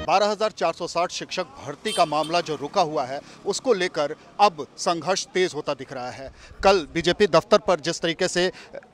12,460 शिक्षक भर्ती का मामला जो रुका हुआ है, उसको लेकर अब संघर्ष तेज होता दिख रहा है। कल बीजेपी दफ्तर पर जिस तरीके से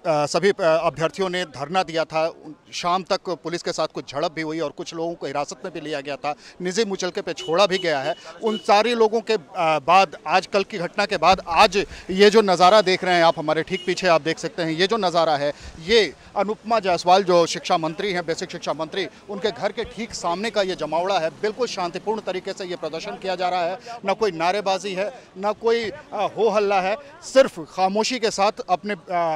सभी अभ्यर्थियों ने धरना दिया था, शाम तक पुलिस के साथ कुछ झड़प भी हुई और कुछ लोगों को हिरासत में भी लिया गया था, निजी मुचलके पे छोड़ा भी गया है। उन सारे लोगों के बाद, आज कल की घटना के बाद, आज ये जो नज़ारा देख रहे हैं आप, हमारे ठीक पीछे आप देख सकते हैं, ये जो नज़ारा है, ये अनुपमा जायसवाल जो शिक्षा मंत्री हैं, बेसिक शिक्षा मंत्री, उनके घर के ठीक सामने का ये जमावड़ा है। बिल्कुल शांतिपूर्ण तरीके से ये प्रदर्शन किया जा रहा है, ना कोई नारेबाजी है, ना कोई हो हल्ला है, सिर्फ खामोशी के साथ अपने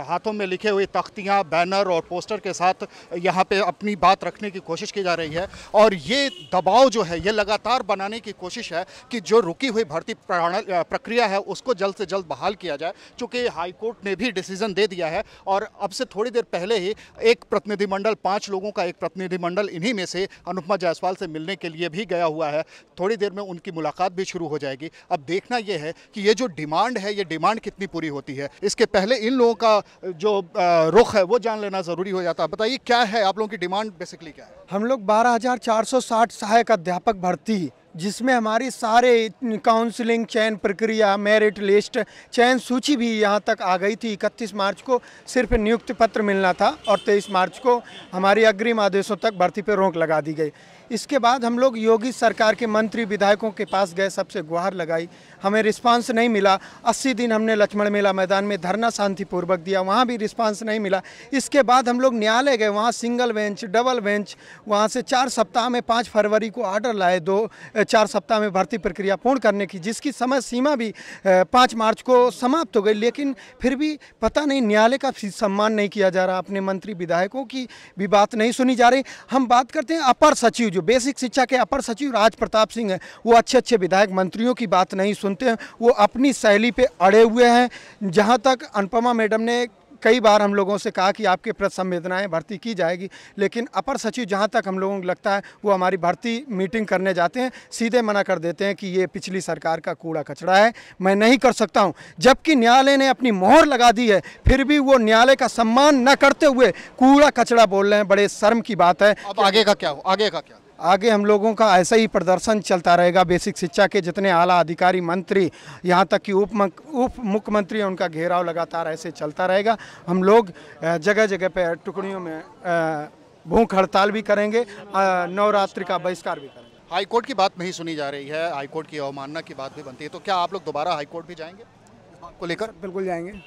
हाथों में लिखे हुए तख्तियां, बैनर और पोस्टर के साथ यहाँ पे अपनी बात रखने की कोशिश की जा रही है। और ये दबाव जो है, ये लगातार बनाने की कोशिश है कि जो रुकी हुई भर्ती प्रक्रिया है उसको जल्द से जल्द बहाल किया जाए, चूँकि हाई कोर्ट ने भी डिसीजन दे दिया है। और अब से थोड़ी देर पहले ही एक प्रतिनिधिमंडल, 5 लोगों का एक प्रतिनिधिमंडल इन्हीं में से अनुपमा जायसवाल से मिलने के लिए भी गया हुआ है। थोड़ी देर में उनकी मुलाकात भी शुरू हो जाएगी। अब देखना यह है कि ये जो डिमांड है, ये डिमांड कितनी पूरी होती है। इसके पहले इन लोगों का जो रुख है वो जान लेना ज़रूरी हो जाता है। बताइए क्या है आप लोगों की डिमांड, बेसिकली क्या है? हम लोग 12,460 सहायक अध्यापक भर्ती, जिसमें हमारी सारे काउंसलिंग, चयन प्रक्रिया, मेरिट लिस्ट, चयन सूची भी यहाँ तक आ गई थी। 31 मार्च को सिर्फ नियुक्ति पत्र मिलना था और 23 मार्च को हमारी अग्रिम आदेशों तक भर्ती पर रोक लगा दी गई। इसके बाद हम लोग योगी सरकार के मंत्री विधायकों के पास गए, सबसे गुहार लगाई, हमें रिस्पांस नहीं मिला। 80 दिन हमने लक्ष्मण मेला मैदान में धरना शांतिपूर्वक दिया, वहाँ भी रिस्पांस नहीं मिला। इसके बाद हम लोग न्यायालय गए, वहाँ सिंगल बेंच, डबल बेंच, वहाँ से 4 सप्ताह में 5 फरवरी को ऑर्डर लाए 4 सप्ताह में भर्ती प्रक्रिया पूर्ण करने की, जिसकी समय सीमा भी 5 मार्च को समाप्त हो गई। लेकिन फिर भी पता नहीं न्यायालय का सम्मान नहीं किया जा रहा, अपने मंत्री विधायकों की भी बात नहीं सुनी जा रही। हम बात करते हैं अपर सचिव, जो बेसिक शिक्षा के अपर सचिव राज प्रताप सिंह हैं, वो अच्छे विधायक मंत्रियों की बात नहीं सुनते हैं, वो अपनी शैली पे अड़े हुए हैं। जहाँ तक अनुपमा मैडम ने कई बार हम लोगों से कहा कि आपके प्रति संवेदनाएं, भर्ती की जाएगी, लेकिन अपर सचिव जहां तक हम लोगों को लगता है वो हमारी भर्ती मीटिंग करने जाते हैं, सीधे मना कर देते हैं कि ये पिछली सरकार का कूड़ा कचरा है, मैं नहीं कर सकता हूं। जबकि न्यायालय ने अपनी मोहर लगा दी है, फिर भी वो न्यायालय का सम्मान न करते हुए कूड़ा कचरा बोल रहे हैं। बड़े शर्म की बात है। अब आगे का क्या हो? आगे का क्या? आगे हम लोगों का ऐसा ही प्रदर्शन चलता रहेगा। बेसिक शिक्षा के जितने आला अधिकारी, मंत्री, यहाँ तक कि उप मुख्यमंत्री हैं, उनका घेराव लगातार ऐसे चलता रहेगा। हम लोग जगह जगह पे टुकड़ियों में भूख हड़ताल भी करेंगे, नवरात्रि का बहिष्कार भी करेंगे। हाईकोर्ट की बात नहीं सुनी जा रही है, हाईकोर्ट की अवमानना की बात भी बनती है, तो क्या आप लोग दोबारा हाईकोर्ट भी जाएंगे इस बात को लेकर? बिल्कुल जाएंगे,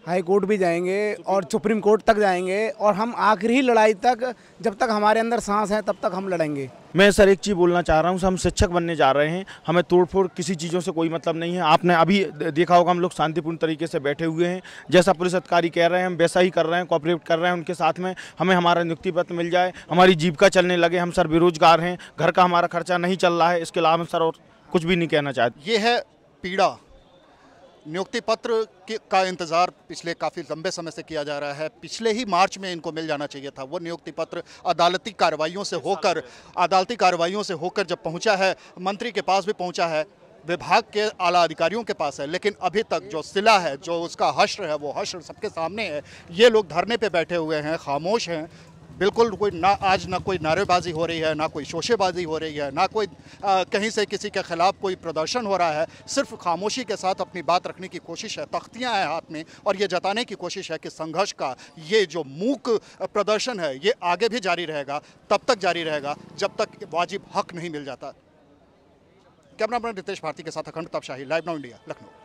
हाई कोर्ट भी जाएंगे और सुप्रीम कोर्ट तक जाएंगे, और हम आखिरी लड़ाई तक, जब तक हमारे अंदर सांस है तब तक हम लड़ेंगे। मैं सर एक चीज़ बोलना चाह रहा हूँ, हम शिक्षक बनने जा रहे हैं, हमें तोड़फोड़ किसी चीज़ों से कोई मतलब नहीं है। आपने अभी देखा होगा हम लोग शांतिपूर्ण तरीके से बैठे हुए हैं, जैसा पुलिस अधिकारी कह रहे हैं हम वैसा ही कर रहे हैं, कोऑपरेट कर रहे हैं उनके साथ में। हमें हमारा नियुक्ति पत्र मिल जाए, हमारी जीविका चलने लगे। हम सर बेरोजगार हैं, घर का हमारा खर्चा नहीं चल रहा है, इसके अलावा हम सर और कुछ भी नहीं कहना चाहते। ये है पीड़ा। नियुक्ति पत्र का इंतज़ार पिछले काफ़ी लंबे समय से किया जा रहा है। पिछले ही मार्च में इनको मिल जाना चाहिए था। वो नियुक्ति पत्र अदालती कार्रवाइयों से होकर जब पहुंचा है, मंत्री के पास भी पहुंचा है, विभाग के आला अधिकारियों के पास है, लेकिन अभी तक जो सिला है, जो उसका हश्र है, वो हश्र सबके सामने है। ये लोग धरने पे बैठे हुए हैं, खामोश हैं, बिल्कुल कोई ना, आज ना कोई नारेबाजी हो रही है, ना कोई शोशेबाजी हो रही है, ना कोई कहीं से किसी के खिलाफ कोई प्रदर्शन हो रहा है। सिर्फ खामोशी के साथ अपनी बात रखने की कोशिश है, तख्तियां हैं हाथ में, और ये जताने की कोशिश है कि संघर्ष का ये जो मूक प्रदर्शन है, ये आगे भी जारी रहेगा, तब तक जारी रहेगा जब तक वाजिब हक नहीं मिल जाता। कैमरामैन रितेश भारती के साथ अखंड तापशाही, लाइव नाउ इंडिया, लखनऊ।